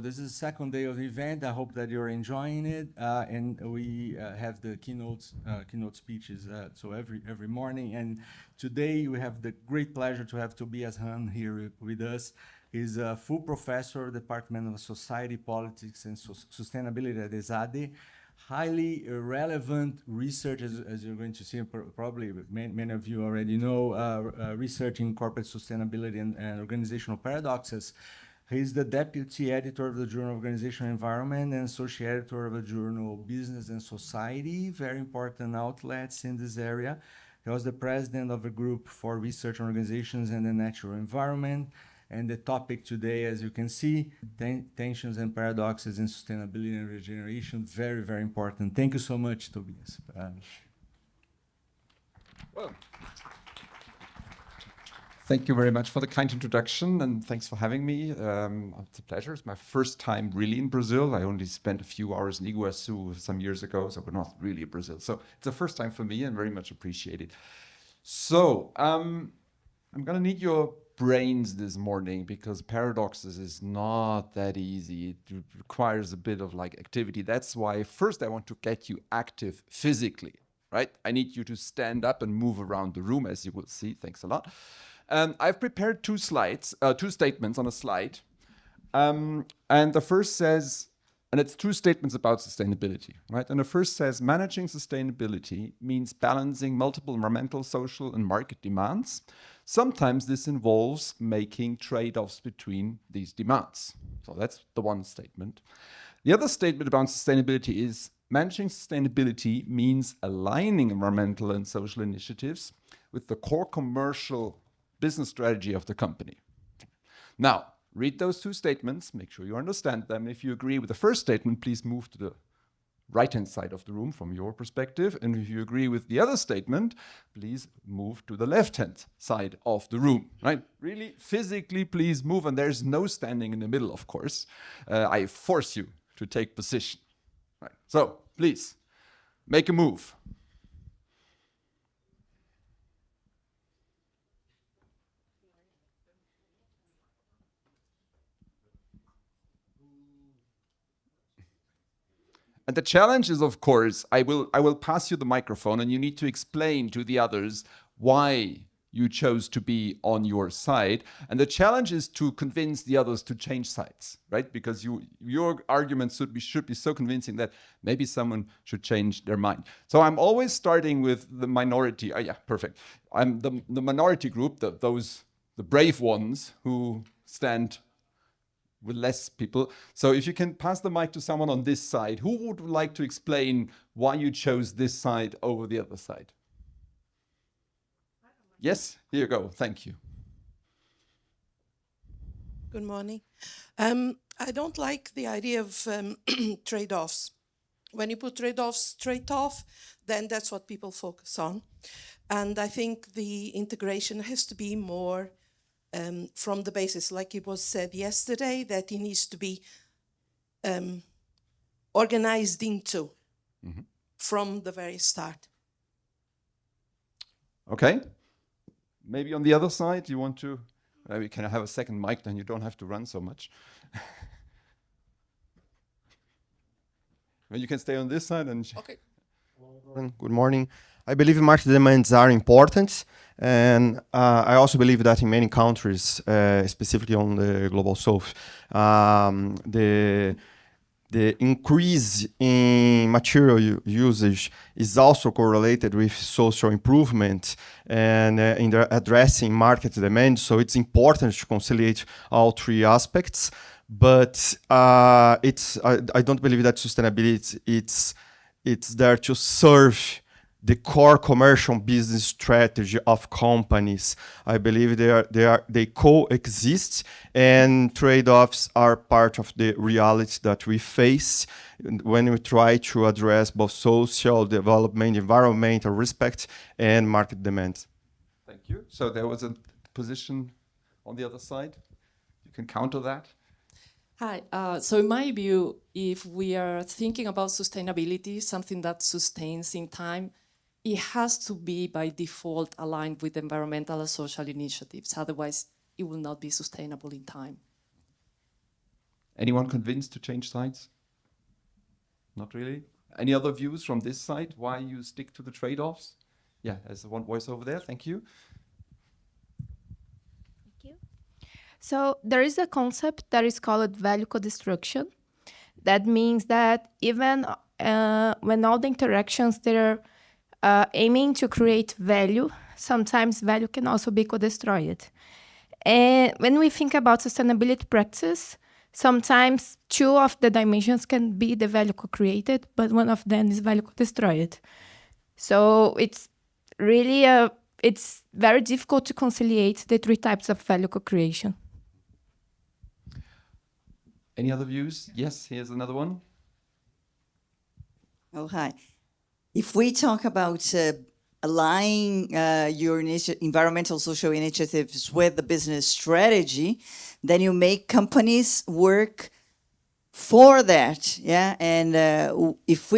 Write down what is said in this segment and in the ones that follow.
this is the second day of the event. I hope that you're enjoying it. And we have the keynote speeches so every morning. And today we have the great pleasure to have Tobias Hahn here with us. He's a full professor, Department of Society, Politics, and Sustainability at ESADE. Highly relevant research, as you're going to see, probably many of you already know, research in corporate sustainability and organizational paradoxes. He's the deputy editor of the Journal of Organizational Environment and associate editor of the Journal Business and Society, very important outlets in this area. He was the president of a group for research on organizations and the natural environment. And the topic today, as you can see, tensions and paradoxes in sustainability and regeneration, very, very important. Thank you so much, Tobias. Well, thank you very much for the kind introduction, and thanks for having me. It's a pleasure. It's my first time really in Brazil. I only spent a few hours in Iguazu some years ago, so we're not really in Brazil. So it's the first time for me and very much appreciated. So I'm going to need your brains this morning because paradoxes is not that easy. It requires a bit of activity. That's why first I want to get you active physically, right? I need you to stand up and move around the room, as you will see. Thanks a lot. I've prepared two statements on a slide. And the first says, and it's two statements about sustainability, right? And the first says, managing sustainability means balancing multiple environmental, social, and market demands. Sometimes this involves making trade-offs between these demands. So that's the one statement. The other statement about sustainability is managing sustainability means aligning environmental and social initiatives with the core commercial business strategy of the company. Now, read those two statements, make sure you understand them. If you agree with the first statement, please move to the right-hand side of the room from your perspective. And if you agree with the other statement, please move to the left-hand side of the room, right? Really, physically, please move. And there's no standing in the middle, of course. I force you to take position. Right. So, please, make a move. And the challenge is, of course, I will pass you the microphone and you need to explain to the others why you chose to be on your side. And the challenge is to convince the others to change sides, right? Because your arguments should be so convincing that maybe someone should change their mind. So I'm always starting with the minority. Oh, yeah, perfect. I'm the minority group, the brave ones who stand with less people. So if you can pass the mic to someone on this side, who would like to explain why you chose this side over the other side? Yes, here you go. Thank you. Good morning. I don't like the idea of trade-offs. When you put trade-offs straight off, then that's what people focus on. And I think the integration has to be more from the basis, like it was said yesterday, that it needs to be organized into from the very start. Okay. Maybe on the other side, you want to, maybe can I have a second mic, then you don't have to run so much. Well, you can stay on this side and... Okay. Good morning. I believe market demands are important, and I also believe that in many countries, specifically on the global south, the increase in material usage is also correlated with social improvement and in addressing market demand. So it's important to conciliate all three aspects. But I don't believe that sustainability it's there to serve the core commercial business strategy of companies. I believe they coexist, and trade-offs are part of the reality that we face when we try to address both social development, environmental respect, and market demands. Thank you. So there was a position on the other side. You can counter that. Hi. So in my view, if we are thinking about sustainability, something that sustains in time, it has to be by default aligned with environmental and social initiatives. Otherwise, it will not be sustainable in time. Anyone convinced to change sides? Not really. Any other views from this side? Why you stick to the trade-offs? Yeah, there's one voice over there. Thank you. Thank you. So there is a concept that is called value co-destruction. That means that even when all the interactions they're aiming to create value, sometimes value can also be co-destroyed. And when we think about sustainability practices, sometimes two of the dimensions can be the value co-created, but one of them is value co-destroyed. So it's really it's very difficult to conciliate the three types of value co-creation. Any other views? Yes, here's another one. Oh, hi. If we talk about aligning your environmental social initiatives with the business strategy, then you make companies work for that, yeah. And if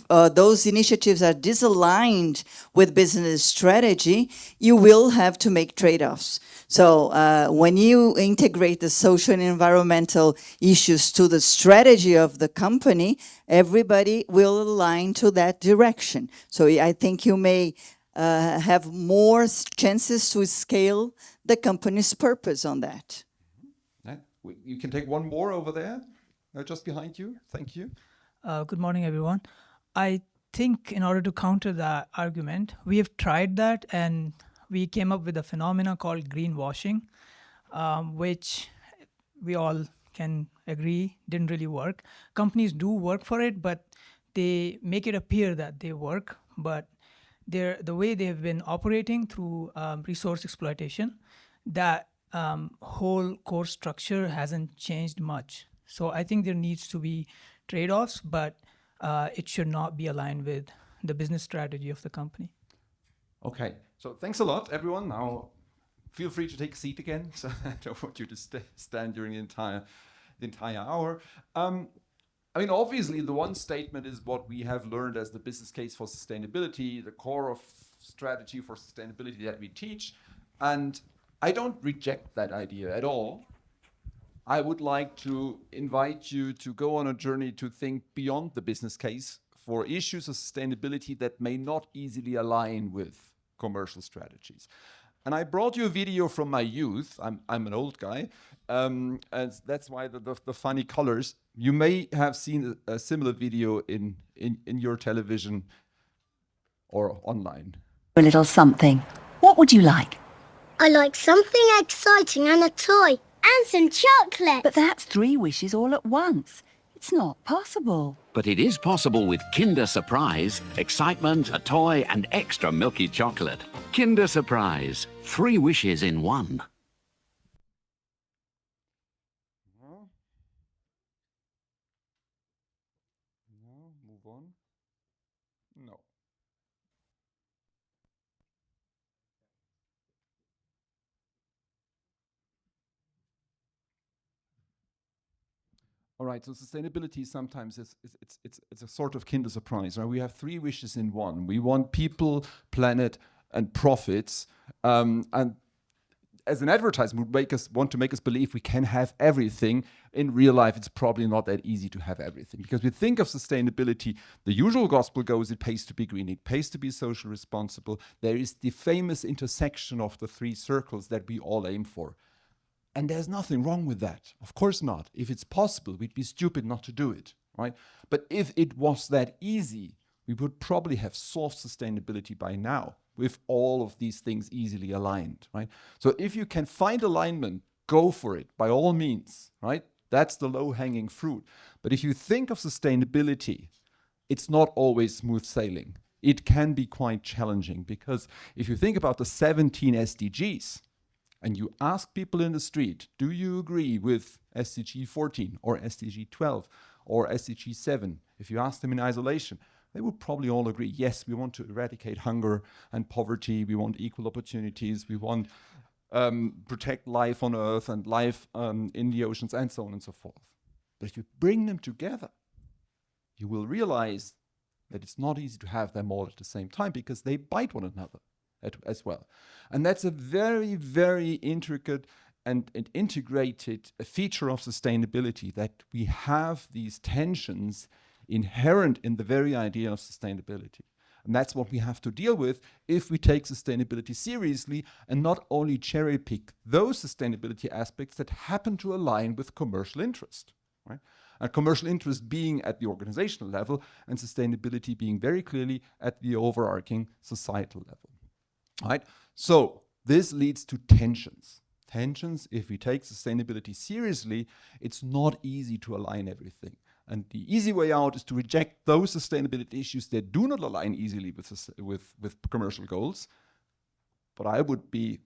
those initiatives are disaligned with business strategy, you will have to make trade-offs. So when you integrate the social and environmental issues to the strategy of the company, everybody will align to that direction. So I think you may have more chances to scale the company's purpose on that. You can take one more over there, just behind you. Thank you. Good morning, everyone. I think in order to counter that argument, we have tried that and we came up with a phenomena called greenwashing, which we all can agree didn't really work. Companies do work for it, but they make it appear that they work, but the way they have been operating through resource exploitation, that whole core structure hasn't changed much. So I think there needs to be trade-offs, but it should not be aligned with the business strategy of the company. Okay, so thanks a lot, everyone. Now, feel free to take a seat again. So I don't want you to stand during the entire hour. I mean, obviously, the one statement is what we have learned as the business case for sustainability, the core of strategy for sustainability that we teach. And I don't reject that idea at all. I would like to invite you to go on a journey to think beyond the business case for issues of sustainability that may not easily align with commercial strategies. And I brought you a video from my youth. I'm an old guy, and that's why the funny colors. You may have seen a similar video in your television or online. A little something. What would you like? I like something exciting and a toy and some chocolate. But that's 3 wishes all at once. It's not possible. But it is possible with Kinder Surprise, excitement, a toy, and extra milky chocolate. Kinder Surprise, 3 wishes in one. No, move on. No. All right, so sustainability sometimes it's a sort of Kinder Surprise, right? We have 3 wishes in one. We want people, planet, and profits. And as an advertisement, want to make us believe we can have everything. In real life, it's probably not that easy to have everything. Because we think of sustainability, the usual gospel goes, it pays to be green, it pays to be socially responsible. There is the famous intersection of the 3 circles that we all aim for. And there's nothing wrong with that. Of course not. If it's possible, we'd be stupid not to do it, right? But if it was that easy, we would probably have solved sustainability by now with all of these things easily aligned, right? So if you can find alignment, go for it by all means, right? That's the low-hanging fruit. But if you think of sustainability, it's not always smooth sailing. It can be quite challenging because if you think about the 17 SDGs, and you ask people in the street, do you agree with SDG 14 or SDG 12 or SDG 7? If you ask them in isolation, they would probably all agree, yes, we want to eradicate hunger and poverty, we want equal opportunities, we want protect life on Earth and life in the oceans and so on and so forth. But if you bring them together, you will realize that it's not easy to have them all at the same time because they bite one another as well. And that's a very, very intricate and integrated a feature of sustainability, that we have these tensions inherent in the very idea of sustainability. And that's what we have to deal with if we take sustainability seriously and not only cherry pick those sustainability aspects that happen to align with commercial interest, right? And commercial interest being at the organizational level and sustainability being very clearly at the overarching societal level, right? So this leads to tensions. Tensions, if we take sustainability seriously, it's not easy to align everything. And the easy way out is to reject those sustainability issues that do not align easily with commercial goals. But I would be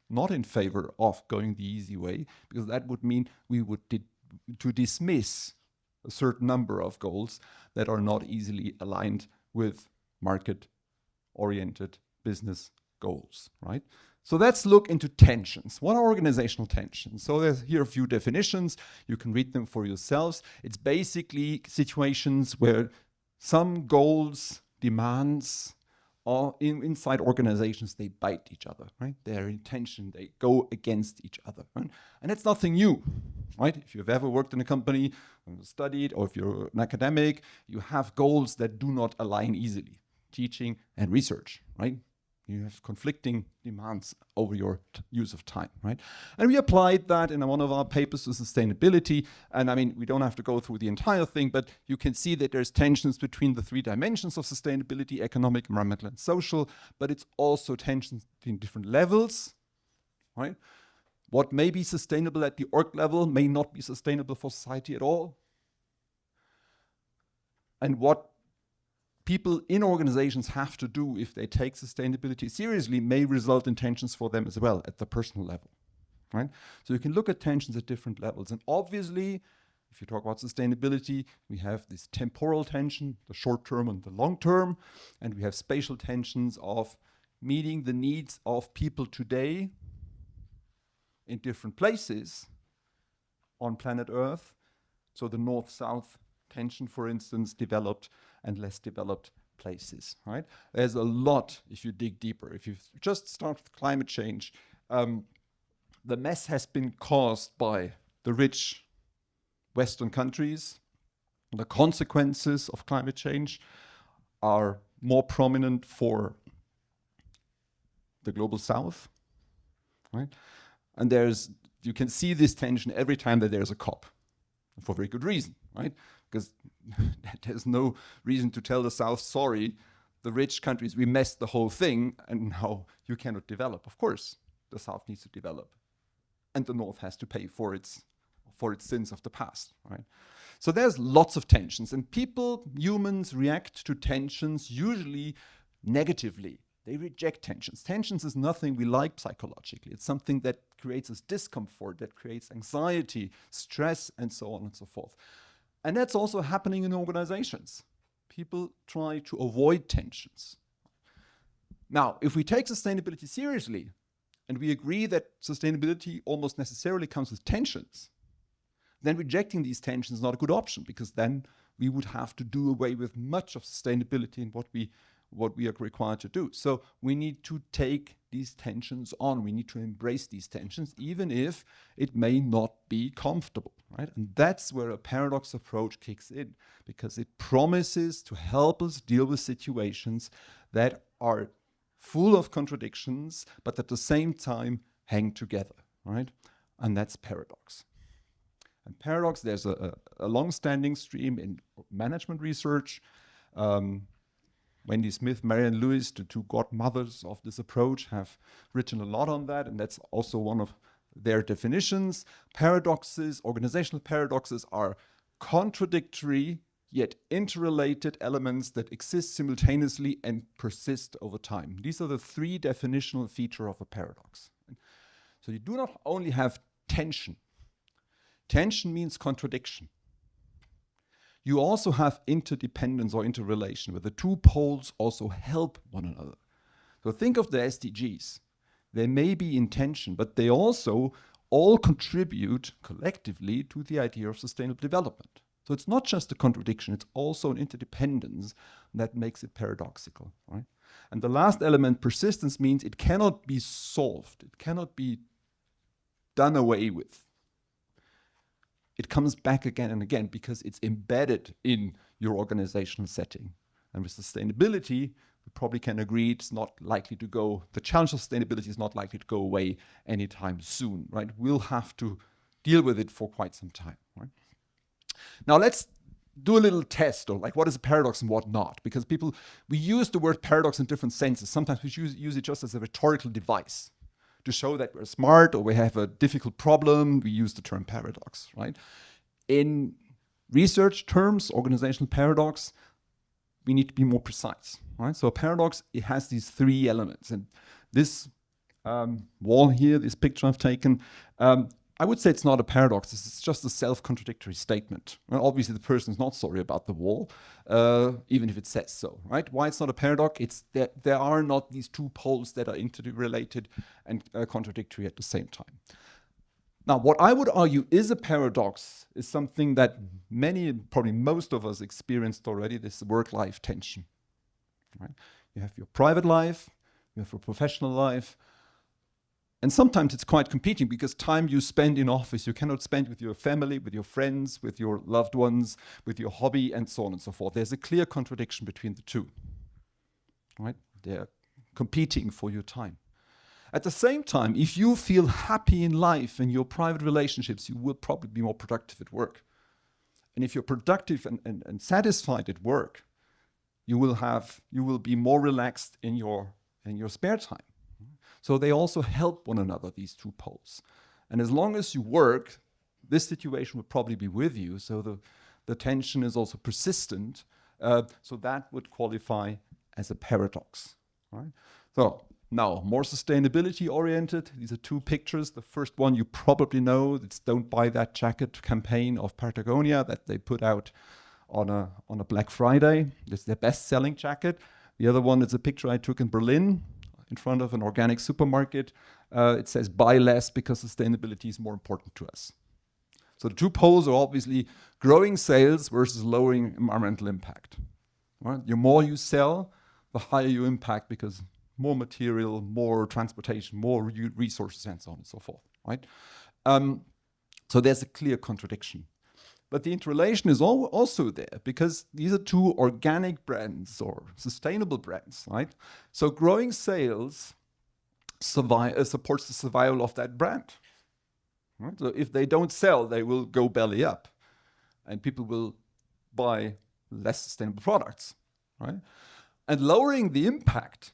not in favor of going the easy way, because that would mean we would to dismiss a certain number of goals that are not easily aligned with market-oriented business goals, right? So let's look into tensions. What are organizational tensions? So there's here a few definitions. You can read them for yourselves. It's basically situations where some goals, demands, or inside organizations, they bite each other, right? Their intention, they go against each other, right? And that's nothing new, right? If you've ever worked in a company, studied, or if you're an academic, you have goals that do not align easily. Teaching and research, right? You have conflicting demands over your use of time, right? And we applied that in one of our papers to sustainability. And I mean, we don't have to go through the entire thing, but you can see that there's tensions between the three dimensions of sustainability: economic, environmental, and social. But it's also tensions between different levels, right? What may be sustainable at the org level may not be sustainable for society at all. And what people in organizations have to do if they take sustainability seriously may result in tensions for them as well at the personal level, right? So you can look at tensions at different levels. And obviously, if you talk about sustainability, we have this temporal tension, the short term and the long term, and we have spatial tensions of meeting the needs of people today in different places on planet Earth. So the north-south tension, for instance, developed and less developed places, right? There's a lot if you dig deeper. If you just start with climate change, the mess has been caused by the rich Western countries. The consequences of climate change are more prominent for the global south, right? And you can see this tension every time that there's a COP, for very good reason, right? Because there's no reason to tell the South, sorry, the rich countries, we messed the whole thing and now you cannot develop. Of course, the South needs to develop and the North has to pay for its sins of the past, right? So there's lots of tensions, and humans react to tensions usually negatively. They reject tensions. Tensions is nothing we like psychologically. It's something that creates us discomfort, that creates anxiety, stress, and so on and so forth. And that's also happening in organizations. People try to avoid tensions. Now, if we take sustainability seriously, and we agree that sustainability almost necessarily comes with tensions, then rejecting these tensions is not a good option, because then we would have to do away with much of sustainability and what we are required to do. So we need to take these tensions on. We need to embrace these tensions, even if it may not be comfortable, right? And that's where a paradox approach kicks in, because it promises to help us deal with situations that are full of contradictions, but at the same time hang together, right? And that's paradox. And paradox, there's a long-standing stream in management research. Wendy Smith, Marianne Lewis, the two godmothers of this approach, have written a lot on that, and that's also one of their definitions. Paradoxes, organizational paradoxes, are contradictory yet interrelated elements that exist simultaneously and persist over time. These are the three definitional features of a paradox. So you do not only have tension. Tension means contradiction. You also have interdependence or interrelation, where the two poles also help one another. So think of the SDGs. They may be in tension, but they also all contribute collectively to the idea of sustainable development. So it's not just a contradiction, it's also an interdependence that makes it paradoxical, right? And the last element, persistence, means it cannot be solved. It cannot be done away with. It comes back again and again because it's embedded in your organizational setting. And with sustainability, we probably can agree it's not likely to go, the challenge of sustainability is not likely to go away anytime soon, right? We'll have to deal with it for quite some time, right? Now let's do a little test of like what is a paradox and what not, because we use the word paradox in different senses. Sometimes we use it just as a rhetorical device to show that we're smart or we have a difficult problem. We use the term paradox, right? In research terms, organizational paradox, we need to be more precise, right? So a paradox, it has these three elements. And this wall here, this picture I've taken, I would say it's not a paradox. It's just a self-contradictory statement. Well, obviously, the person is not sorry about the wall, even if it says so, right? Why it's not a paradox? It's that there are not these two poles that are interrelated and contradictory at the same time. Now, what I would argue is a paradox is something that many, probably most of us experienced already, this work-life tension, right? You have your private life, you have your professional life, and sometimes it's quite competing because time you spend in office, you cannot spend with your family, with your friends, with your loved ones, with your hobby, and so on and so forth. There's a clear contradiction between the two, right? They're competing for your time. At the same time, if you feel happy in life and your private relationships, you will probably be more productive at work. And if you're productive and satisfied at work, you will be more relaxed in your spare time. So they also help one another, these two poles. And as long as you work, this situation will probably be with you. So the tension is also persistent. So that would qualify as a paradox, right? So now, more sustainability oriented. These are two pictures. The first one you probably know, it's Don't Buy That Jacket campaign of Patagonia that they put out on a Black Friday. It's their best-selling jacket. The other one is a picture I took in Berlin in front of an organic supermarket. It says, buy less because sustainability is more important to us. So the two poles are obviously growing sales versus lowering environmental impact. Right? The more you sell, the higher your impact because more material, more transportation, more resources, and so on and so forth, right? So there's a clear contradiction. But the interrelation is also there because these are two organic brands or sustainable brands, right? So growing sales supports the survival of that brand. Right? So if they don't sell, they will go belly up and people will buy less sustainable products, right? And lowering the impact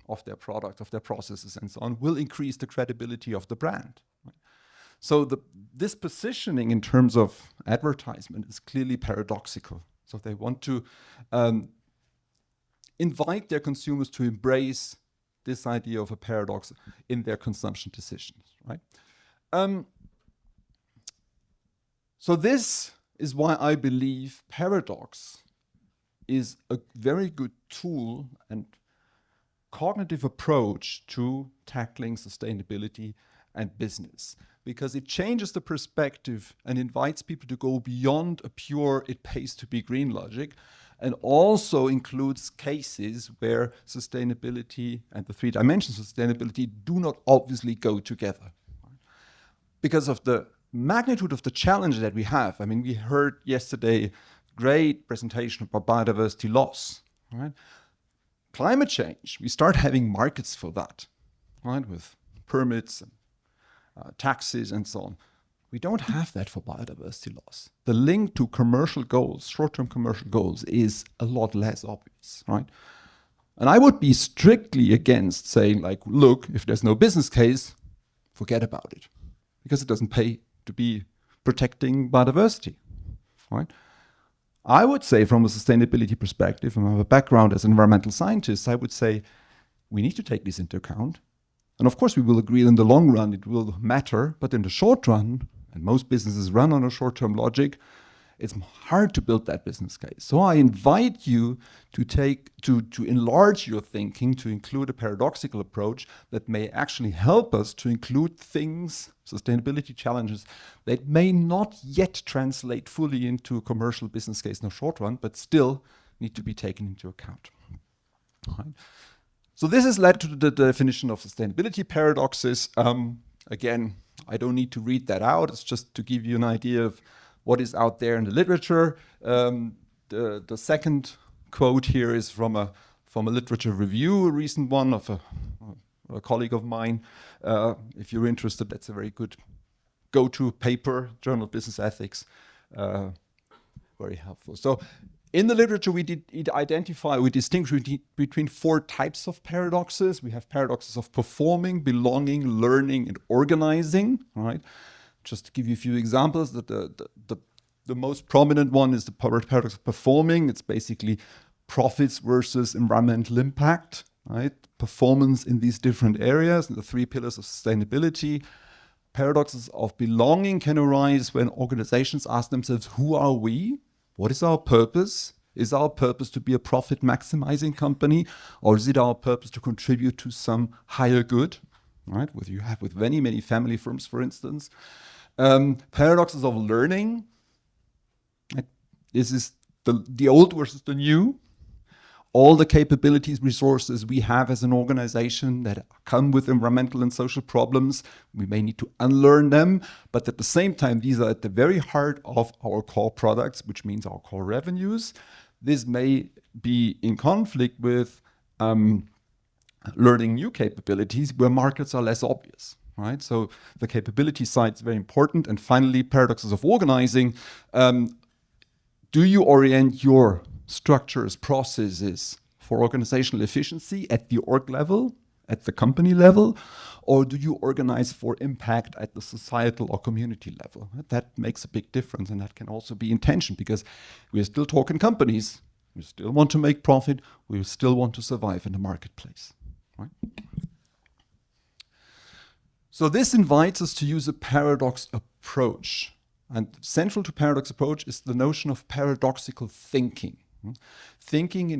of their product, of their processes and so on, will increase the credibility of the brand. Right? So this positioning in terms of advertisement is clearly paradoxical. So they want to invite their consumers to embrace this idea of a paradox in their consumption decisions, right? So this is why I believe paradox is a very good tool and cognitive approach to tackling sustainability and business, because it changes the perspective and invites people to go beyond a pure it pays to be green logic, and also includes cases where sustainability and the three dimensions of sustainability do not obviously go together. Because of the magnitude of the challenge that we have. I mean, we heard yesterday great presentation about biodiversity loss, right? Climate change, we start having markets for that, right? With permits and taxes and so on. We don't have that for biodiversity loss. The link to commercial goals, short-term commercial goals, is a lot less obvious, right? And I would be strictly against saying like, look, if there's no business case, forget about it. Because it doesn't pay to be protecting biodiversity, right? I would say from a sustainability perspective, and I have a background as an environmental scientist, I would say we need to take this into account. And of course, we will agree in the long run it will matter, but in the short run, and most businesses run on a short-term logic, it's hard to build that business case. So I invite you to enlarge your thinking, to include a paradoxical approach that may actually help us to include things, sustainability challenges, that may not yet translate fully into a commercial business case in the short run, but still need to be taken into account. All right. So this has led to the definition of sustainability paradoxes. Again, I don't need to read that out. It's just to give you an idea of what is out there in the literature. The second quote here is from a literature review, a recent one of a colleague of mine. If you're interested, that's a very good go-to paper, Journal of Business Ethics. Very helpful. So in the literature, we distinguish between 4 types of paradoxes. We have paradoxes of performing, belonging, learning, and organizing. All right. Just to give you a few examples, the most prominent one is the paradox of performing. It's basically profits versus environmental impact, right? Performance in these different areas, and the 3 pillars of sustainability. Paradoxes of belonging can arise when organizations ask themselves, who are we? What is our purpose? Is our purpose to be a profit-maximizing company, or is it our purpose to contribute to some higher good? Right? What you have with many, many family firms, for instance. Paradoxes of learning. This is the old versus the new. All the capabilities, resources we have as an organization that come with environmental and social problems, we may need to unlearn them, but at the same time, these are at the very heart of our core products, which means our core revenues. This may be in conflict with learning new capabilities where markets are less obvious, right? So the capability side is very important. And finally, paradoxes of organizing. Do you orient your structures, processes for organizational efficiency at the org level, at the company level, or do you organize for impact at the societal or community level? That makes a big difference, and that can also be in tension because we're still talking companies. We still want to make profit. We still want to survive in the marketplace, right? So this invites us to use a paradox approach. And central to paradox approach is the notion of paradoxical thinking. Thinking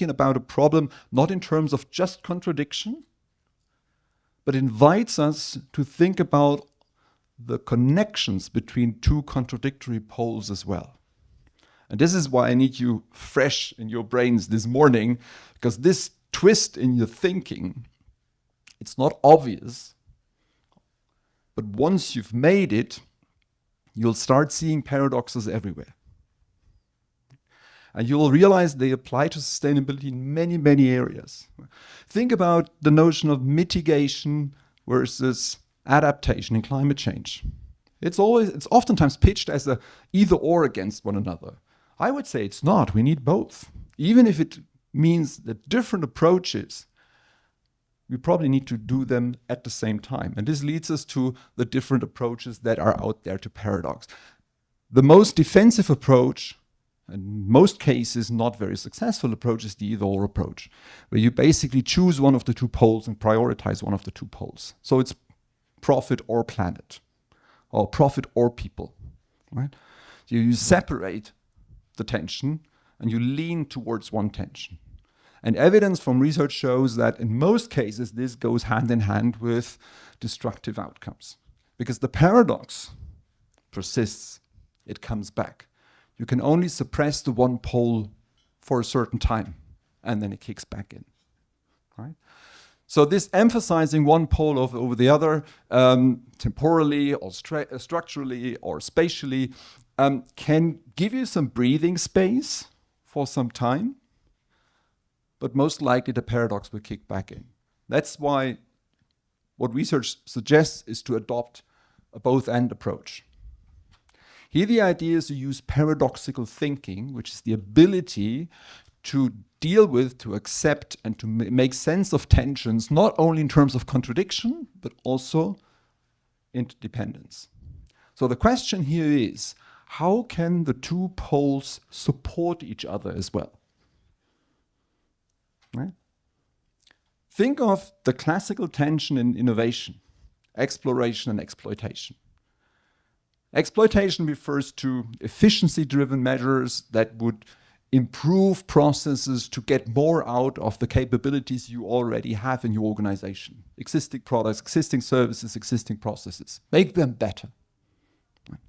about a problem, not in terms of just contradiction, but invites us to think about the connections between 2 contradictory poles as well. And this is why I need you fresh in your brains this morning, because this twist in your thinking, it's not obvious, but once you've made it, you'll start seeing paradoxes everywhere. And you'll realize they apply to sustainability in many, many areas. Think about the notion of mitigation versus adaptation in climate change. It's oftentimes pitched as a either or against one another. I would say it's not. We need both. Even if it means that different approaches, we probably need to do them at the same time. And this leads us to the different approaches that are out there to paradox. The most defensive approach, and in most cases not very successful approach, is the either-or approach, where you basically choose one of the 2 poles and prioritize one of the 2 poles. So it's profit or planet, or profit or people, right? So you separate the tension and you lean towards one tension. And evidence from research shows that in most cases, this goes hand in hand with destructive outcomes. Because the paradox persists, it comes back. You can only suppress the one pole for a certain time, and then it kicks back in, right? So this emphasizing one pole over the other, temporally or structurally or spatially, can give you some breathing space for some time, but most likely the paradox will kick back in. That's why what research suggests is to adopt a both-and approach. Here the idea is to use paradoxical thinking, which is the ability to deal with, to accept, and to make sense of tensions, not only in terms of contradiction, but also interdependence. So the question here is, how can the 2 poles support each other as well? Right? Think of the classical tension in innovation, exploration and exploitation. Exploitation refers to efficiency-driven measures that would improve processes to get more out of the capabilities you already have in your organization. Existing products, existing services, existing processes. Make them better. Right.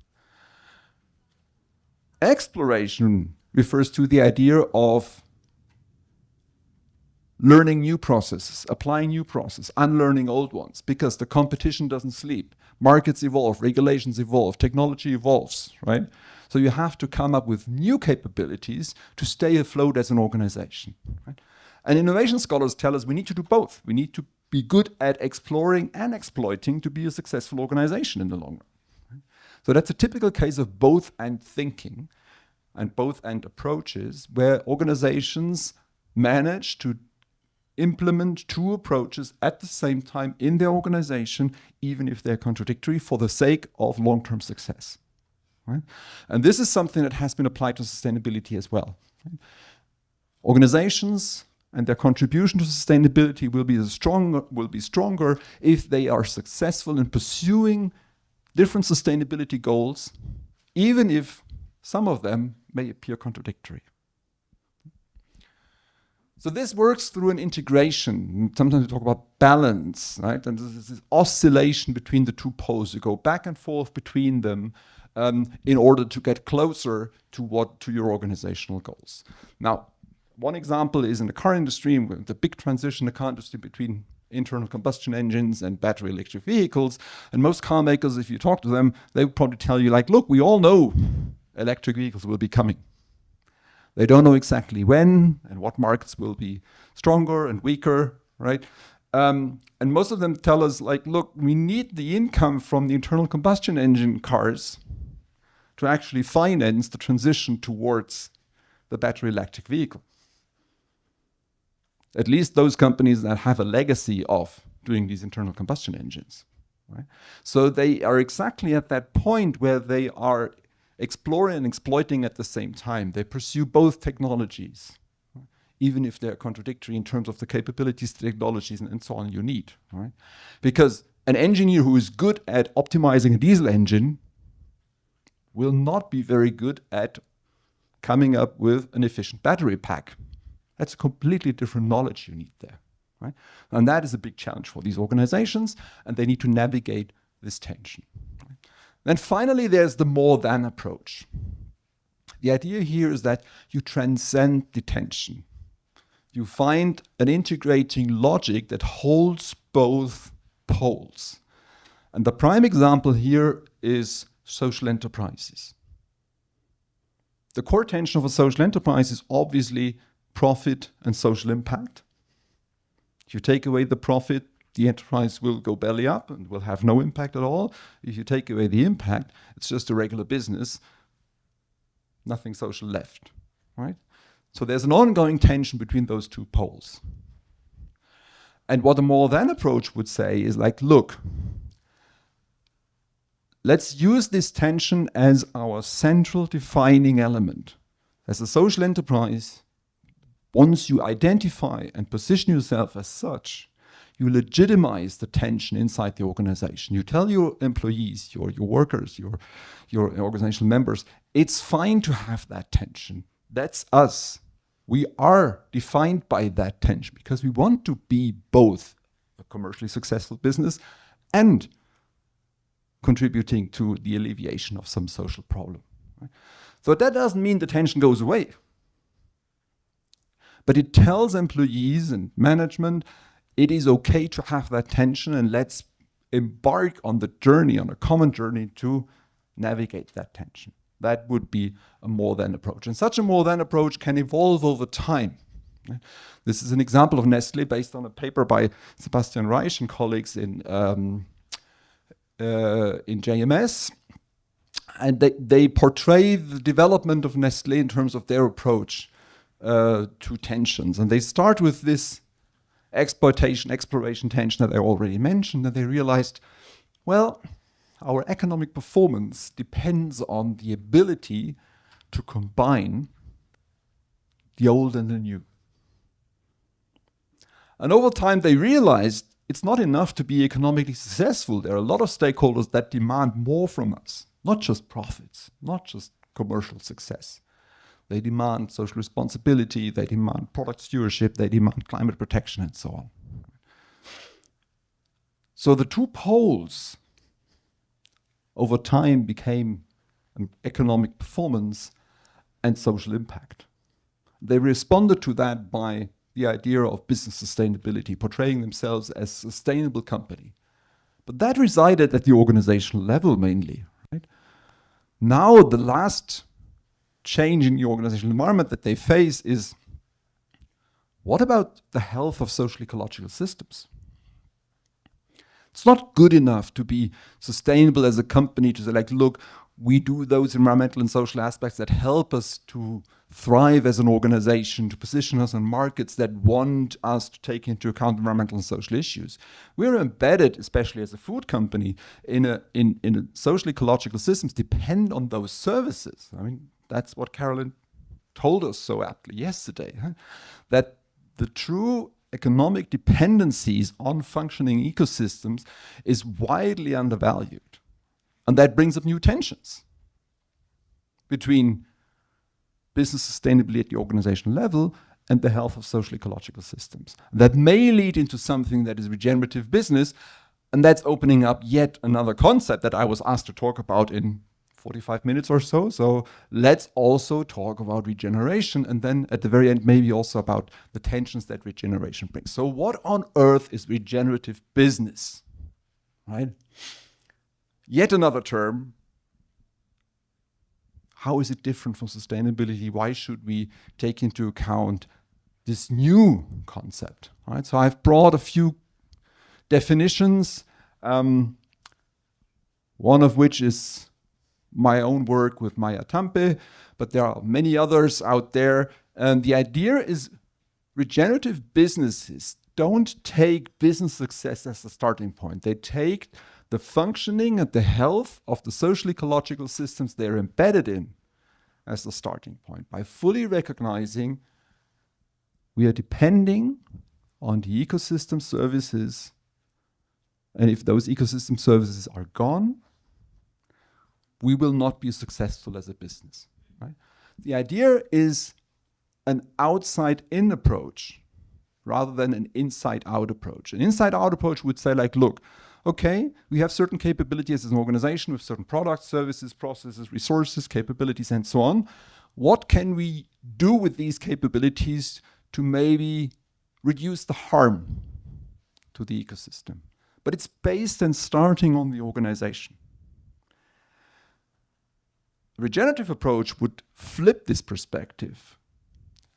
Exploration refers to the idea of learning new processes, applying new processes, unlearning old ones, because the competition doesn't sleep. Markets evolve, regulations evolve, technology evolves, right? So you have to come up with new capabilities to stay afloat as an organization, right? And innovation scholars tell us we need to do both. We need to be good at exploring and exploiting to be a successful organization in the long run. Right? So that's a typical case of both and thinking and both and approaches, where organizations manage to implement two approaches at the same time in their organization, even if they're contradictory, for the sake of long-term success. Right? And this is something that has been applied to sustainability as well. Right? Organizations and their contribution to sustainability will be stronger if they are successful in pursuing different sustainability goals, even if some of them may appear contradictory. So this works through an integration. Sometimes we talk about balance, right? And this oscillation between the two poles. You go back and forth between them in order to get closer to your organizational goals. Now, one example is in the car industry, with the big transition in the car industry between internal combustion engines and battery electric vehicles. And most car makers, if you talk to them, they would probably tell you, like, look, we all know electric vehicles will be coming. They don't know exactly when and what markets will be stronger and weaker, right? And most of them tell us, like, look, we need the income from the internal combustion engine cars to actually finance the transition towards the battery electric vehicle. At least those companies that have a legacy of doing these internal combustion engines, right? So they are exactly at that point where they are exploring and exploiting at the same time. They pursue both technologies, right? Even if they're contradictory in terms of the capabilities, technologies, and so on you need, right? Because an engineer who is good at optimizing a diesel engine will not be very good at coming up with an efficient battery pack. That's a completely different knowledge you need there, right? And that is a big challenge for these organizations, and they need to navigate this tension. Right? Then finally, there's the more than approach. The idea here is that you transcend the tension. You find an integrating logic that holds both poles. And the prime example here is social enterprises. The core tension of a social enterprise is obviously profit and social impact. If you take away the profit, the enterprise will go belly up and will have no impact at all. If you take away the impact, it's just a regular business, nothing social left, right? So there's an ongoing tension between those two poles. And what a more than approach would say is like, look, let's use this tension as our central defining element. As a social enterprise, once you identify and position yourself as such, you legitimize the tension inside the organization. You tell your employees, your workers, your organizational members, it's fine to have that tension. That's us. We are defined by that tension because we want to be both a commercially successful business and contributing to the alleviation of some social problem. Right? So that doesn't mean the tension goes away. But it tells employees and management it is okay to have that tension, and let's embark on the journey, on a common journey to navigate that tension. That would be a more than approach. And such a more than approach can evolve over time. This is an example of Nestlé based on a paper by Sebastian Reich and colleagues in JMS. And they portray the development of Nestlé in terms of their approach to tensions. And they start with this exploration tension that I already mentioned, and they realized, well, our economic performance depends on the ability to combine the old and the new. And over time, they realized it's not enough to be economically successful. There are a lot of stakeholders that demand more from us, not just profits, not just commercial success. They demand social responsibility, they demand product stewardship, they demand climate protection, and so on. So the two poles over time became economic performance and social impact. They responded to that by the idea of business sustainability, portraying themselves as a sustainable company. But that resided at the organizational level mainly, right? Now the last change in the organizational environment that they face is, what about the health of social ecological systems? It's not good enough to be sustainable as a company, to say like, look, we do those environmental and social aspects that help us to thrive as an organization, to position us in markets that want us to take into account environmental and social issues. We're embedded, especially as a food company, in a social ecological systems depend on those services. I mean, that's what Carolyn told us so aptly yesterday, huh? That the true economic dependencies on functioning ecosystems is widely undervalued. And that brings up new tensions between business sustainability at the organizational level and the health of social ecological systems. That may lead into something that is regenerative business, and that's opening up yet another concept that I was asked to talk about in 45 minutes or so. So let's also talk about regeneration, and then at the very end, maybe also about the tensions that regeneration brings. So what on earth is regenerative business, right? Yet another term. How is it different from sustainability? Why should we take into account this new concept, right? So I've brought a few definitions, one of which is my own work with Maya Tampe, but there are many others out there. And the idea is regenerative businesses don't take business success as the starting point. They take the functioning and the health of the social ecological systems they're embedded in as the starting point, by fully recognizing we are depending on the ecosystem services, and if those ecosystem services are gone, we will not be successful as a business, right? The idea is an outside-in approach rather than an inside-out approach. An inside-out approach would say like, look, okay, we have certain capabilities as an organization with certain products, services, processes, resources, capabilities, and so on. What can we do with these capabilities to maybe reduce the harm to the ecosystem? But it's based and starting on the organization. A regenerative approach would flip this perspective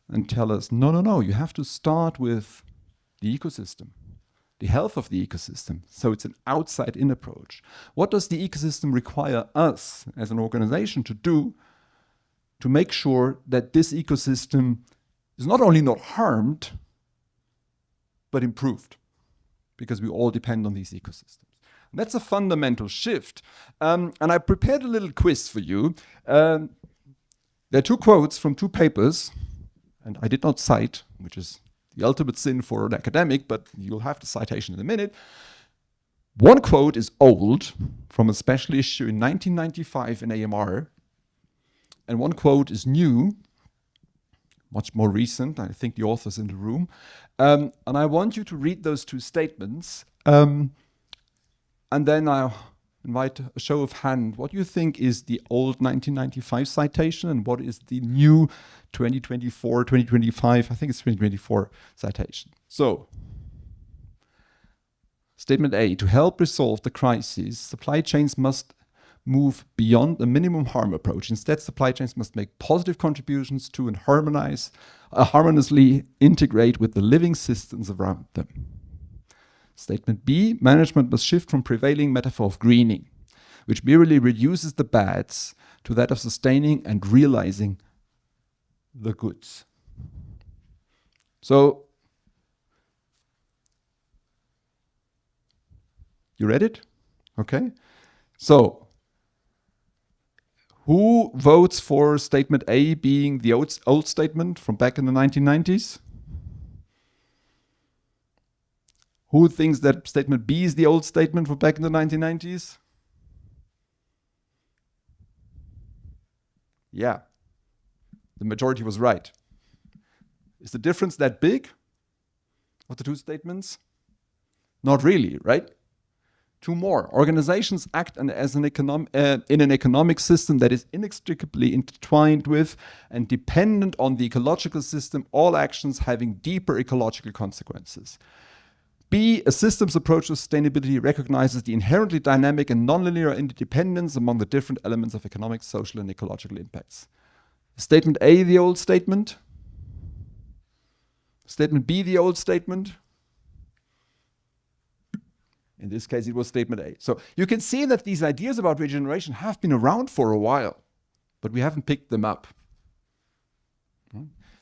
and tell us, no, you have to start with the ecosystem, the health of the ecosystem. So it's an outside-in approach. What does the ecosystem require us as an organization to do to make sure that this ecosystem is not only not harmed, but improved? Because we all depend on these ecosystems. And that's a fundamental shift. And I prepared a little quiz for you. There are two quotes from two papers, and I did not cite, which is the ultimate sin for an academic, but you'll have the citation in a minute. One quote is old, from a special issue in 1995 in AMR, and one quote is new, much more recent. I think the author's in the room. And I want you to read those two statements, and then I'll invite a show of hand. What do you think is the old 1995 citation, and what is the new 2024, 2025, I think it's 2024 citation? So, statement A, to help resolve the crisis, supply chains must move beyond the minimum harm approach. Instead, supply chains must make positive contributions to and harmoniously integrate with the living systems around them. Statement B, management must shift from prevailing metaphor of greening, which merely reduces the bads, to that of sustaining and realizing the goods. So, you read it? Okay. So, who votes for statement A being the old statement from back in the 1990s? Who thinks that statement B is the old statement from back in the 1990s? Yeah, the majority was right. Is the difference that big of the two statements? Not really, right? Two more. Organizations act in an economic system that is inextricably intertwined with and dependent on the ecological system, all actions having deeper ecological consequences. B, a systems approach to sustainability recognizes the inherently dynamic and nonlinear interdependence among the different elements of economic, social, and ecological impacts. Statement A, the old statement. Statement B, the old statement. In this case, it was statement A. So you can see that these ideas about regeneration have been around for a while, but we haven't picked them up.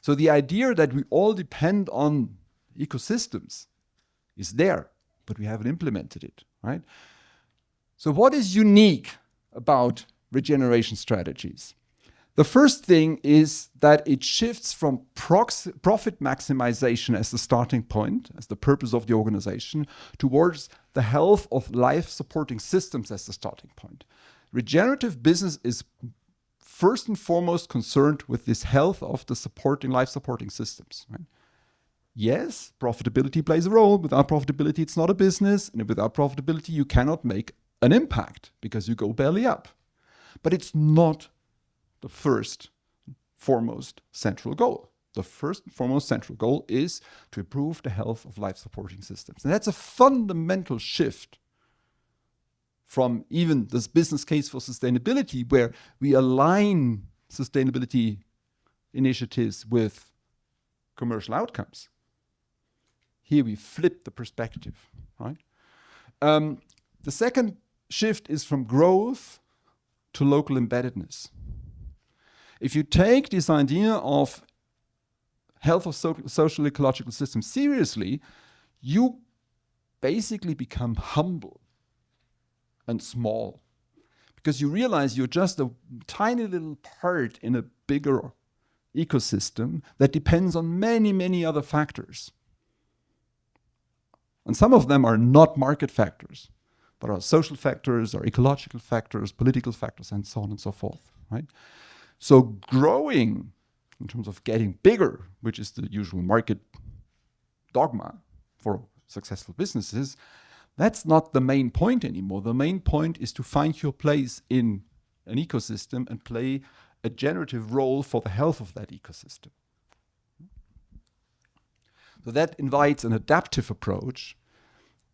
So the idea that we all depend on ecosystems is there, but we haven't implemented it, right? So what is unique about regeneration strategies? The first thing is that it shifts from profit maximization as the starting point, as the purpose of the organization, towards the health of life-supporting systems as the starting point. Regenerative business is first and foremost concerned with this health of the life-supporting systems, right? Yes, profitability plays a role. Without profitability, it's not a business. And without profitability, you cannot make an impact because you go belly up. But it's not the first foremost central goal. The first and foremost central goal is to improve the health of life-supporting systems. And that's a fundamental shift from even this business case for sustainability, where we align sustainability initiatives with commercial outcomes. Here we flip the perspective, right? The second shift is from growth to local embeddedness. If you take this idea of health of social ecological systems seriously, you basically become humble and small, because you realize you're just a tiny little part in a bigger ecosystem that depends on many, many other factors. And some of them are not market factors, but are social factors, are ecological factors, political factors, and so on and so forth, right? So growing in terms of getting bigger, which is the usual market dogma for successful businesses, that's not the main point anymore. The main point is to find your place in an ecosystem and play a generative role for the health of that ecosystem. So that invites an adaptive approach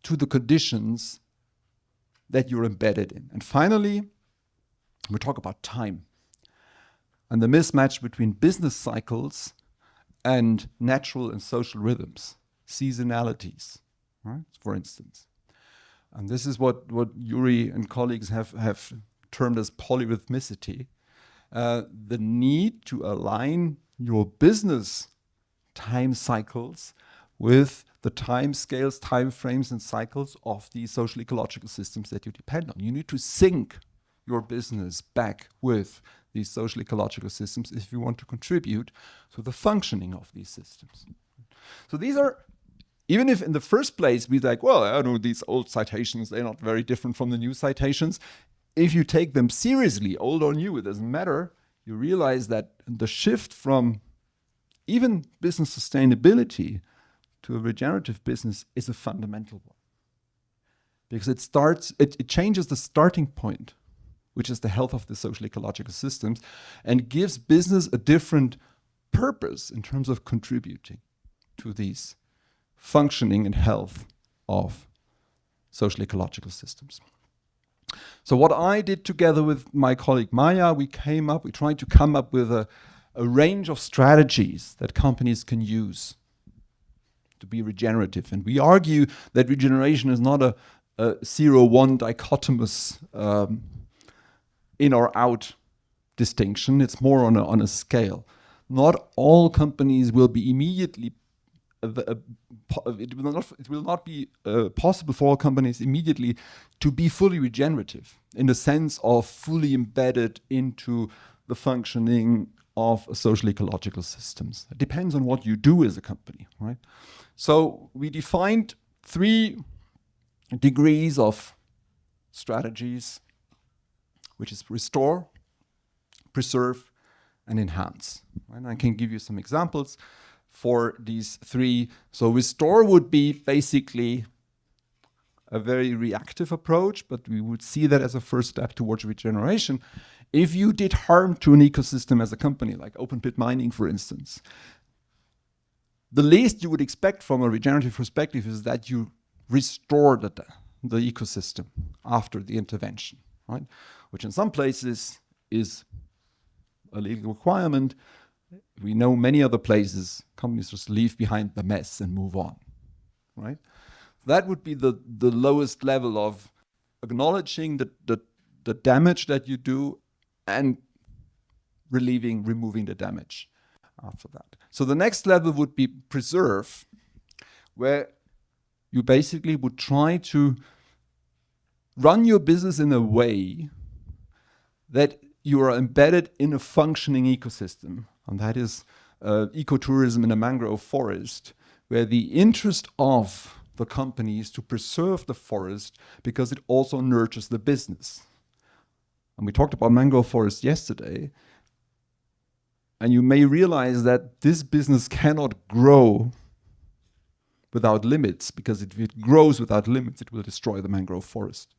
to the conditions that you're embedded in. And finally, we talk about time and the mismatch between business cycles and natural and social rhythms, seasonalities, right? For instance. And this is what Yuri and colleagues have termed as polyrhythmicity, the need to align your business time cycles with the time scales, time frames, and cycles of the social ecological systems that you depend on. You need to sync your business back with these social ecological systems if you want to contribute to the functioning of these systems. So these are, even if in the first place we like, well, I know these old citations, they're not very different from the new citations. If you take them seriously, old or new, it doesn't matter, you realize that the shift from even business sustainability to a regenerative business is a fundamental one. Because it changes the starting point, which is the health of the social ecological systems, and gives business a different purpose in terms of contributing to these functioning and health of social ecological systems. So what I did together with my colleague Maya, we tried to come up with a range of strategies that companies can use to be regenerative. And we argue that regeneration is not a 0-1 dichotomous in or out distinction. It's more on a scale. Not all companies will be immediately it will not be possible for all companies immediately to be fully regenerative in the sense of fully embedded into the functioning of social ecological systems. It depends on what you do as a company, right? So we defined 3 degrees of strategies, which is restore, preserve, and enhance. Right? And I can give you some examples for these 3. So restore would be basically a very reactive approach, but we would see that as a first step towards regeneration. If you did harm to an ecosystem as a company, like open pit mining, for instance, the least you would expect from a regenerative perspective is that you restore the ecosystem after the intervention, right? Which in some places is a legal requirement. We know many other places companies just leave behind the mess and move on, right? That would be the lowest level of acknowledging the damage that you do and removing the damage after that. So the next level would be preserve, where you basically would try to run your business in a way that you are embedded in a functioning ecosystem. And that is ecotourism in a mangrove forest, where the interest of the company is to preserve the forest because it also nurtures the business. And we talked about mangrove forest yesterday. And you may realize that this business cannot grow without limits, because if it grows without limits, it will destroy the mangrove forest.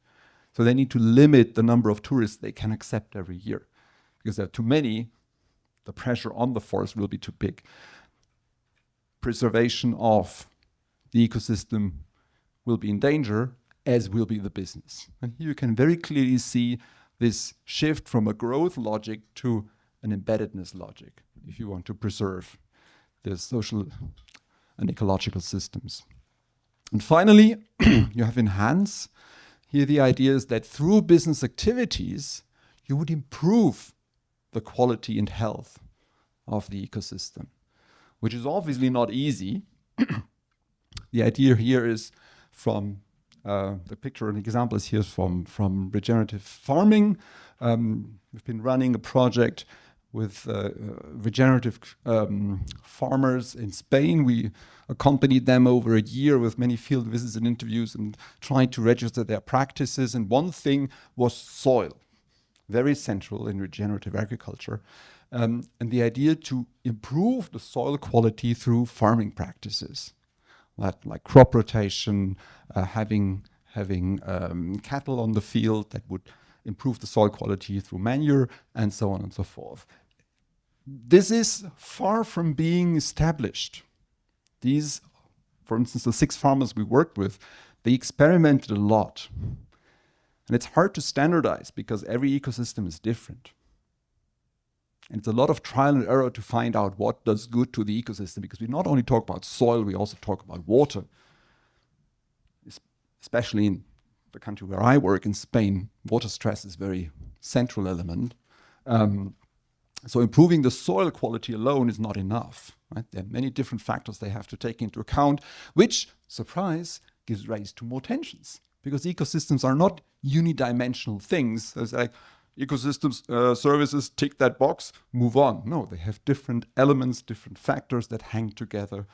So they need to limit the number of tourists they can accept every year. Because there are too many, the pressure on the forest will be too big. Preservation of the ecosystem will be in danger, as will be the business. And here you can very clearly see this shift from a growth logic to an embeddedness logic, if you want to preserve the social and ecological systems. And finally, you have enhance. Here the idea is that through business activities, you would improve the quality and health of the ecosystem, which is obviously not easy. The idea here is from the picture and example is here from regenerative farming. We've been running a project with regenerative farmers in Spain. We accompanied them over a year with many field visits and interviews and trying to register their practices. And one thing was soil, very central in regenerative agriculture. And the idea to improve the soil quality through farming practices, like crop rotation, having cattle on the field that would improve the soil quality through manure, and so on and so forth. This is far from being established. These, for instance, the 6 farmers we worked with, they experimented a lot. And it's hard to standardize because every ecosystem is different. And it's a lot of trial and error to find out what does good to the ecosystem, because we not only talk about soil, we also talk about water. Especially in the country where I work, in Spain, water stress is a very central element. So improving the soil quality alone is not enough. Right? There are many different factors they have to take into account, which, surprise, gives rise to more tensions. Because ecosystems are not unidimensional things. It's like ecosystems services, tick that box, move on. No, they have different elements, different factors that hang together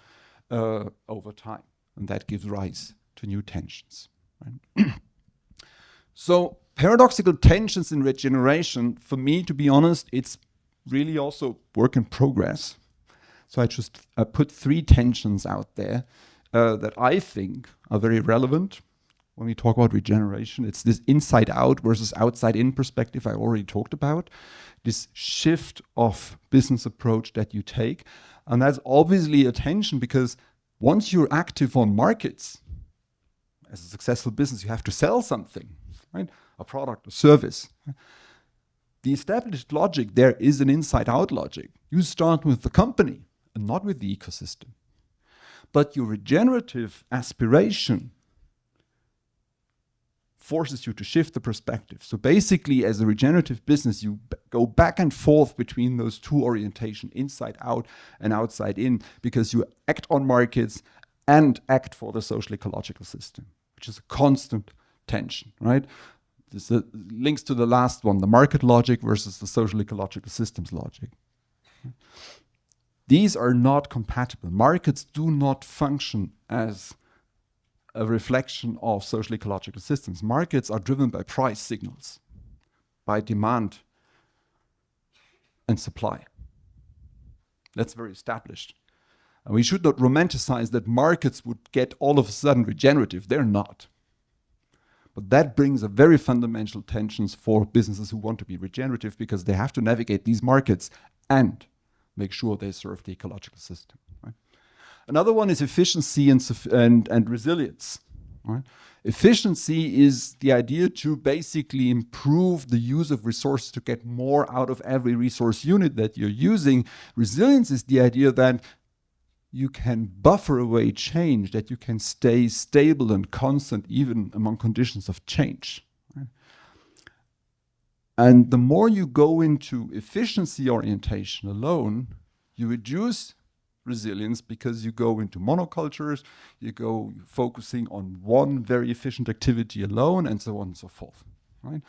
over time. And that gives rise to new tensions. Right? So paradoxical tensions in regeneration, for me, to be honest, it's really also work in progress. So I just put 3 tensions out there that I think are very relevant when we talk about regeneration. It's this inside out versus outside in perspective I already talked about, this shift of business approach that you take. And that's obviously a tension, because once you're active on markets, as a successful business, you have to sell something, right? A product, a service. The established logic there is an inside-out logic. You start with the company and not with the ecosystem. But your regenerative aspiration forces you to shift the perspective. So basically, as a regenerative business, you go back and forth between those 2 orientations, inside out and outside in, because you act on markets and act for the social ecological system, which is a constant tension, right? This links to the last one, the market logic versus the social ecological systems logic. These are not compatible. Markets do not function as a reflection of social ecological systems. Markets are driven by price signals, by demand and supply. That's very established. And we should not romanticize that markets would get all of a sudden regenerative. They're not. But that brings a very fundamental tensions for businesses who want to be regenerative, because they have to navigate these markets and make sure they serve the ecological system. Right? Another one is efficiency and resilience. Right? Efficiency is the idea to basically improve the use of resources to get more out of every resource unit that you're using. Resilience is the idea that you can buffer away change, that you can stay stable and constant even among conditions of change. Right? And the more you go into efficiency orientation alone, you reduce resilience, because you go into monocultures, you go focusing on one very efficient activity alone, and so on and so forth. Right?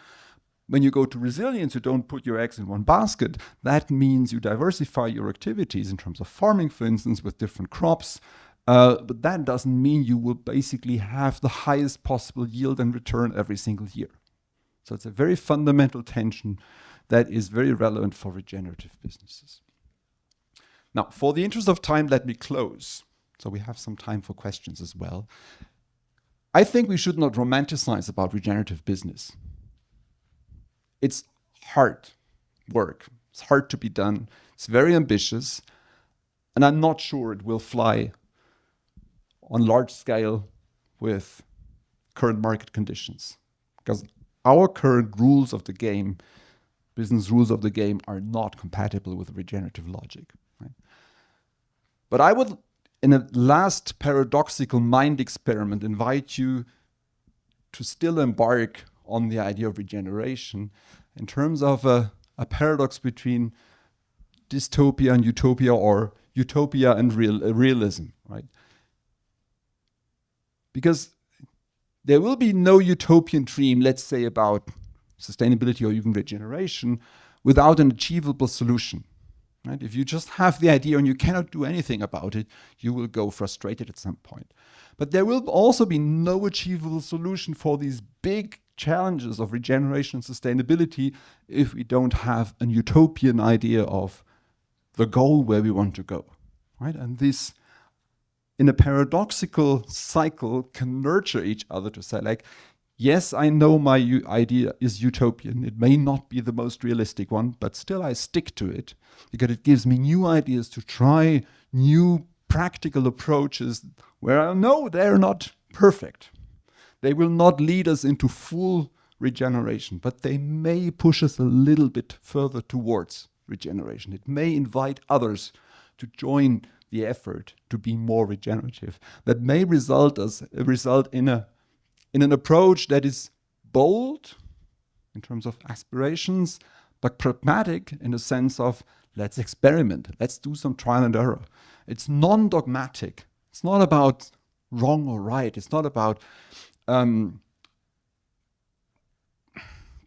When you go to resilience, you don't put your eggs in one basket. That means you diversify your activities in terms of farming, for instance, with different crops. But that doesn't mean you will basically have the highest possible yield and return every single year. So it's a very fundamental tension that is very relevant for regenerative businesses. Now, for the interest of time, let me close. So we have some time for questions as well. I think we should not romanticize about regenerative business. It's hard work. It's hard to be done. It's very ambitious. And I'm not sure it will fly on large scale with current market conditions. Because our current rules of the game, business rules of the game, are not compatible with regenerative logic. Right? But I would, in a last paradoxical mind experiment, invite you to still embark on the idea of regeneration in terms of a paradox between dystopia and utopia, or utopia and realism, right? Because there will be no utopian dream, let's say, about sustainability or even regeneration without an achievable solution. Right? If you just have the idea and you cannot do anything about it, you will go frustrated at some point. But there will also be no achievable solution for these big challenges of regeneration and sustainability if we don't have an utopian idea of the goal where we want to go. Right? And this, in a paradoxical cycle, can nurture each other to say, like, yes, I know my idea is utopian. It may not be the most realistic one, but still I stick to it because it gives me new ideas to try new practical approaches where I know they're not perfect. They will not lead us into full regeneration, but they may push us a little bit further towards regeneration. It may invite others to join the effort to be more regenerative. That may result in an approach that is bold in terms of aspirations, but pragmatic in the sense of let's experiment, let's do some trial and error. It's non-dogmatic. It's not about wrong or right. It's not about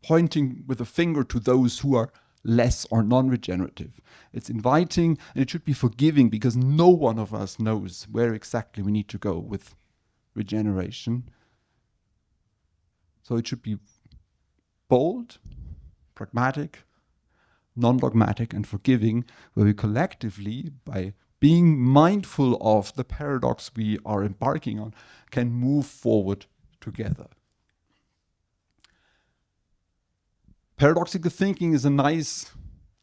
pointing with a finger to those who are less or non-regenerative. It's inviting, and it should be forgiving, because no one of us knows where exactly we need to go with regeneration. So it should be bold, pragmatic, non-dogmatic, and forgiving, where we collectively, by being mindful of the paradox we are embarking on, can move forward together. Paradoxical thinking is a nice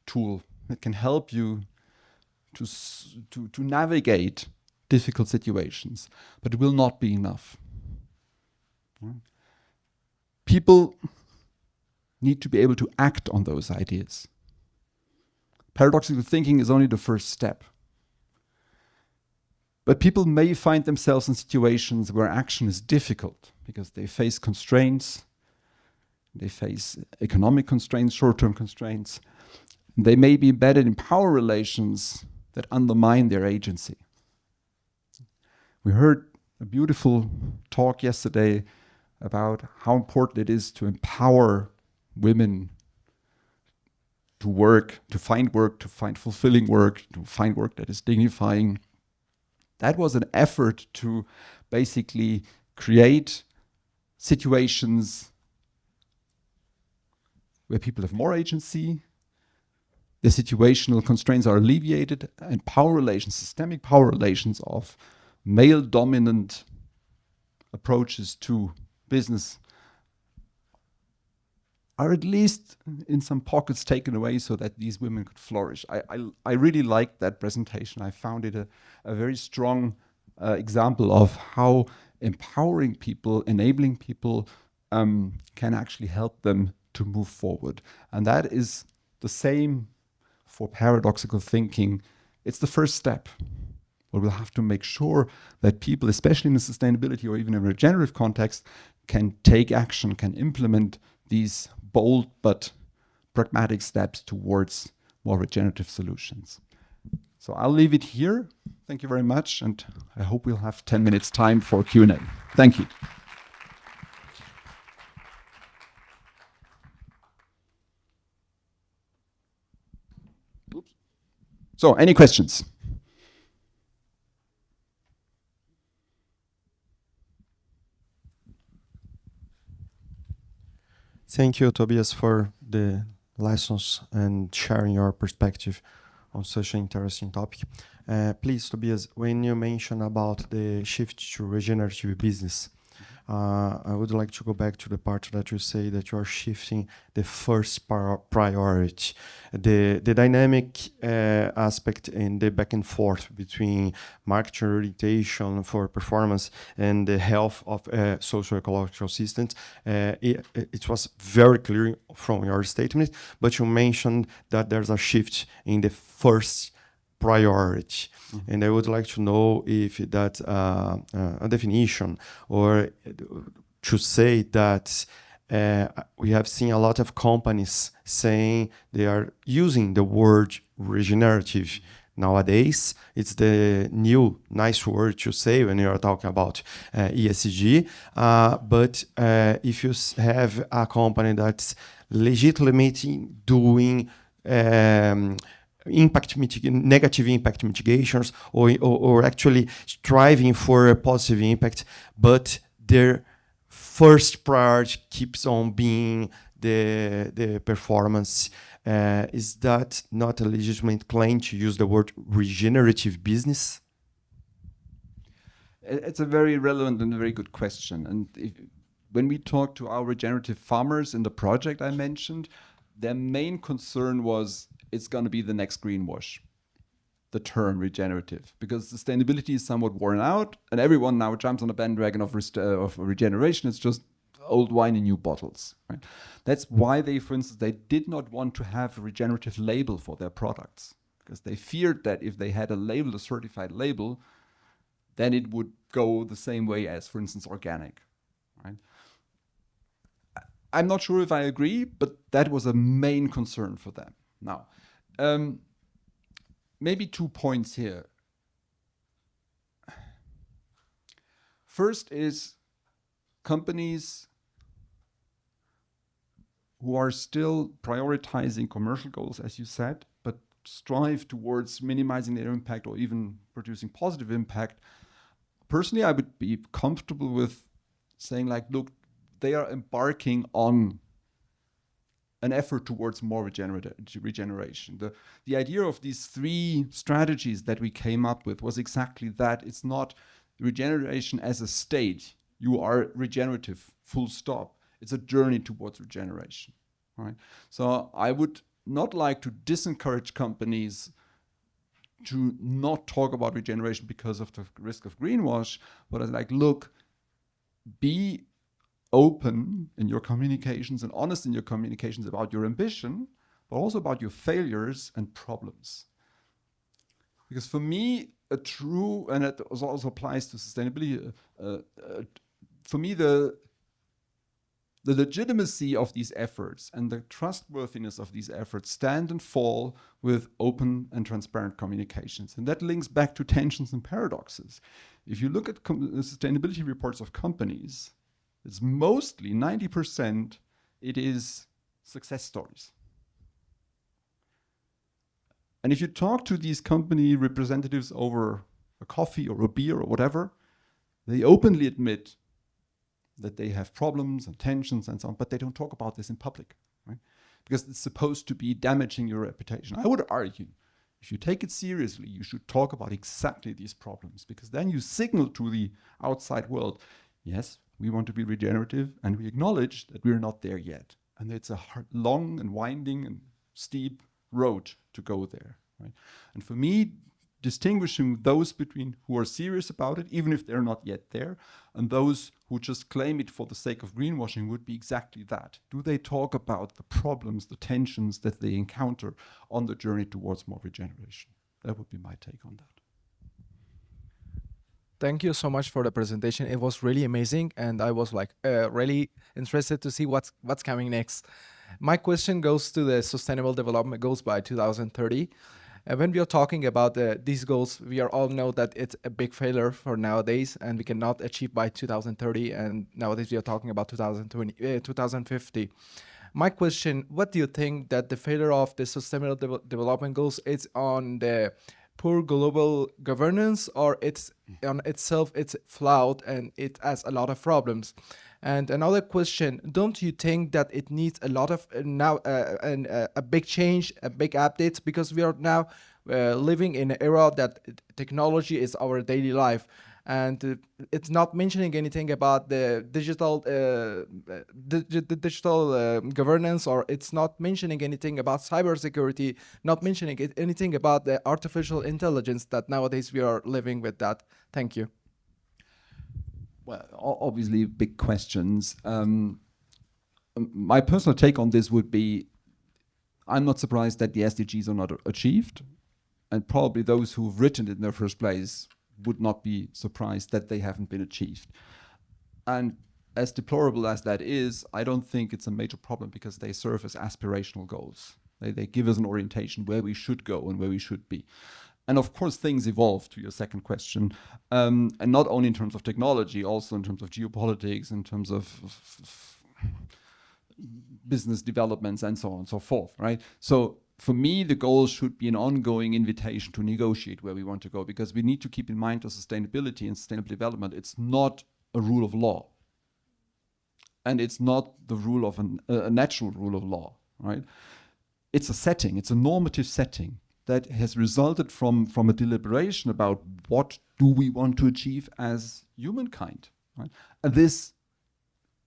tool that can help you to navigate difficult situations, but it will not be enough. People need to be able to act on those ideas. Paradoxical thinking is only the first step. But people may find themselves in situations where action is difficult because they face constraints, they face economic constraints, short-term constraints. They may be embedded in power relations that undermine their agency. We heard a beautiful talk yesterday about how important it is to empower women to work, to find fulfilling work, to find work that is dignifying. That was an effort to basically create situations where people have more agency, the situational constraints are alleviated, and power relations, systemic power relations of male-dominant approaches to business are at least in some pockets taken away so that these women could flourish. I really liked that presentation. I found it a very strong example of how empowering people, enabling people can actually help them to move forward. And that is the same for paradoxical thinking. It's the first step. But we'll have to make sure that people, especially in a sustainability or even in a regenerative context, can take action, can implement these bold but pragmatic steps towards more regenerative solutions. So I'll leave it here. Thank you very much, and I hope we'll have 10 minutes time for Q&A. Thank you. Oops. So, any questions? Thank you, Tobias, for the lessons and sharing your perspective on such an interesting topic. Please, Tobias, when you mention about the shift to regenerative business, I would like to go back to the part that you say that you are shifting the first priority, the dynamic aspect and the back and forth between market orientation for performance and the health of social ecological systems. It was very clear from your statement, but you mentioned that there's a shift in the first priority. Mm-hmm. And I would like to know if that's a definition, or to say that we have seen a lot of companies saying they are using the word regenerative. Nowadays, it's the new nice word to say when you're talking about ESG. But if you have a company that's legitimately doing negative impact mitigations, or actually striving for a positive impact, but their first priority keeps on being the performance. Is that not a legitimate claim to use the word regenerative business? It's a very relevant and a very good question. And when we talk to our regenerative farmers in the project I mentioned, their main concern was it's going to be the next greenwash, the term regenerative, because sustainability is somewhat worn out and everyone now jumps on the bandwagon of regeneration. It's just old wine in new bottles. Right? That's why they, for instance, they did not want to have a regenerative label for their products, because they feared that if they had a label, a certified label, then it would go the same way as, for instance, organic. Right? I'm not sure if I agree, but that was a main concern for them. Now, maybe 2 points here. First is companies who are still prioritizing commercial goals, as you said, but strive towards minimizing their impact or even producing positive impact. Personally, I would be comfortable with saying, like, look, they are embarking on an effort towards more regeneration. The idea of these 3 strategies that we came up with was exactly that. It's not regeneration as a state. You are regenerative, full stop. It's a journey towards regeneration. Right? So I would not like to disencourage companies to not talk about regeneration because of the risk of greenwash, but I'd like, look, be open in your communications and honest in your communications about your ambition, but also about your failures and problems. Because for me, a true, and it also applies to sustainability, for me, the legitimacy of these efforts and the trustworthiness of these efforts stand and fall with open and transparent communications. And that links back to tensions and paradoxes. If you look at the sustainability reports of companies, it's mostly 90%, it is success stories. And if you talk to these company representatives over a coffee or a beer or whatever, they openly admit that they have problems and tensions and so on, but they don't talk about this in public, right? Because it's supposed to be damaging your reputation. I would argue, if you take it seriously, you should talk about exactly these problems, because then you signal to the outside world, yes, we want to be regenerative, and we acknowledge that we're not there yet. And it's a long and winding and steep road to go there, right? And for me, distinguishing those between who are serious about it, even if they're not yet there, and those who just claim it for the sake of greenwashing would be exactly that. Do they talk about the problems, the tensions that they encounter on the journey towards more regeneration? That would be my take on that. Thank you so much for the presentation. It was really amazing, and I was like really interested to see what's coming next. My question goes to the Sustainable Development Goals by 2030. When we are talking about these goals, we all know that it's a big failure for nowadays, and we cannot achieve by 2030. And nowadays we are talking about 2050. My question: what do you think that the failure of the Sustainable Development Goals is on the poor global governance, or it's on itself it's flawed and it has a lot of problems? And another question: don't you think that it needs a lot of a big change, a big updates, because we are now living in an era that technology is our daily life, and it's not mentioning anything about the digital governance, or it's not mentioning anything about cybersecurity, not mentioning anything about the artificial intelligence that nowadays we are living with that. Thank you. Well, obviously big questions. My personal take on this would be, I'm not surprised that the SDGs are not achieved, and probably those who've written it in the first place would not be surprised that they haven't been achieved. And as deplorable as that is, I don't think it's a major problem, because they serve as aspirational goals. They give us an orientation where we should go and where we should be. And of course, things evolve, to your second question, and not only in terms of technology, also in terms of geopolitics, in terms of business developments, and so on and so forth, right? So for me, the goal should be an ongoing invitation to negotiate where we want to go, because we need to keep in mind that sustainability and sustainable development, it's not a rule of law. And it's not the rule of a natural rule of law, right? It's a setting, it's a normative setting that has resulted from a deliberation about what do we want to achieve as humankind, right? And this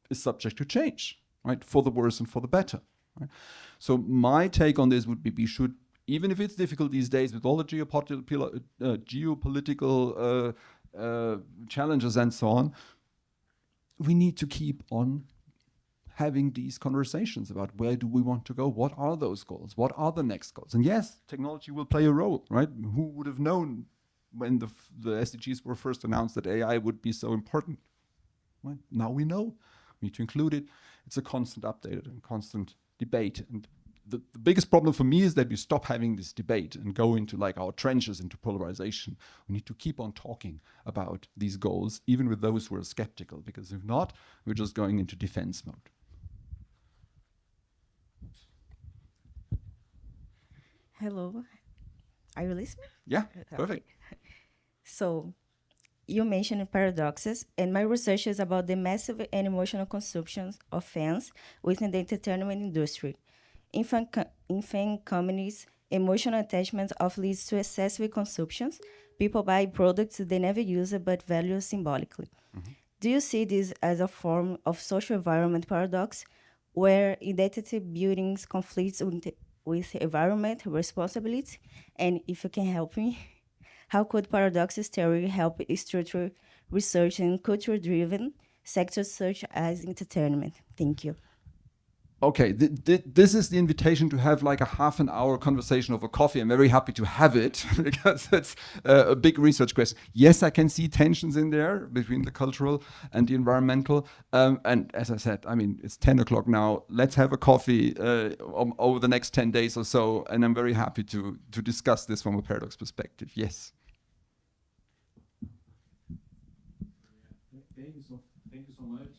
is subject to change, right? For the worse and for the better, right? So my take on this would be, we should, even if it's difficult these days with all the geopolitical challenges and so on, we need to keep on having these conversations about where do we want to go, what are those goals, what are the next goals. And yes, technology will play a role, right? Who would have known when the SDGs were first announced that AI would be so important, right? Now we know, we need to include it. It's a constant update and constant debate. And the biggest problem for me is that we stop having this debate and go into like our trenches, into polarization. We need to keep on talking about these goals, even with those who are skeptical, because if not, we're just going into defense mode. Hello, are you listening? Yeah, perfect. So, you mentioned paradoxes, and my research is about the massive and emotional consumption of fans within the entertainment industry. In fan communities, emotional attachment often leads to excessive consumptions. People buy products they never use but value symbolically. Mm-hmm. Do you see this as a form of social environment paradox, where identity building conflicts with environment responsibility? And if you can help me, how could paradoxes theory help structure research in culture-driven sectors such as entertainment? Thank you. Okay, this is the invitation to have like a half an hour conversation over coffee. I'm very happy to have it because it's a big research question. Yes, I can see tensions in there between the cultural and the environmental. And as I said, I mean, it's 10 o'clock now. Let's have a coffee over the next 10 days or so. And I'm very happy to discuss this from a paradox perspective. Yes. Thank you so much,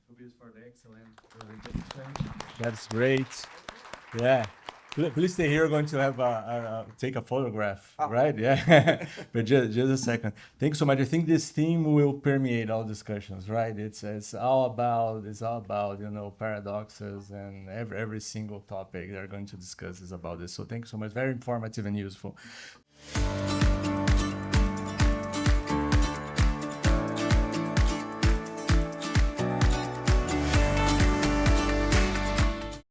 Tobias, for the excellent presentation. That's great. Yeah. Please stay here. We're going to have take a photograph, right? Yeah. But just a second. Thank you so much. I think this theme will permeate all discussions, right? It's all about paradoxes, and every single topic they're going to discuss is about this. So thank you so much. Very informative and useful.